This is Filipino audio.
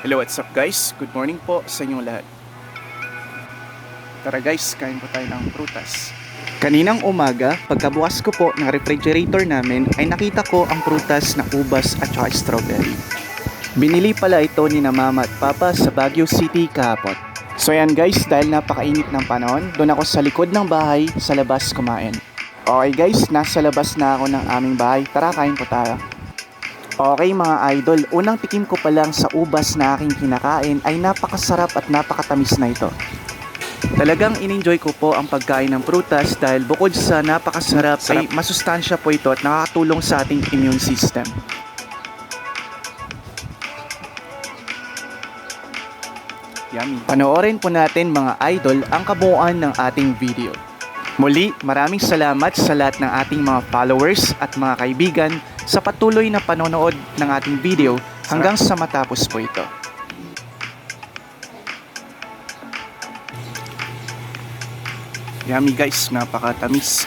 Hello, what's up guys? Good morning po sa inyong lahat. Tara guys, kain po tayo ng prutas. Kaninang umaga, pagkabukas ko po ng refrigerator namin ay nakita ko ang prutas na ubas at saka strawberry. Binili pala ito ni na mama at papa sa Baguio City kahapon. So yan guys, dahil napakainit ng panahon, doon ako sa likod ng bahay sa labas kumain. Okay guys, nasa labas na ako ng aming bahay. Tara, kain po tayo. Okay mga idol, unang tikim ko pa lang sa ubas na aking kinakain ay napakasarap at napakatamis na ito. Talagang in-enjoy ko po ang pagkain ng prutas dahil bukod sa napakasarap ay masustansya po ito at nakakatulong sa ating immune system. Yummy. Panoorin po natin mga idol ang kabuuan ng ating video. Muli, maraming salamat sa lahat ng ating mga followers at mga kaibigan sa patuloy na panonood ng ating video hanggang sa matapos po ito. Yummy guys, napakatamis.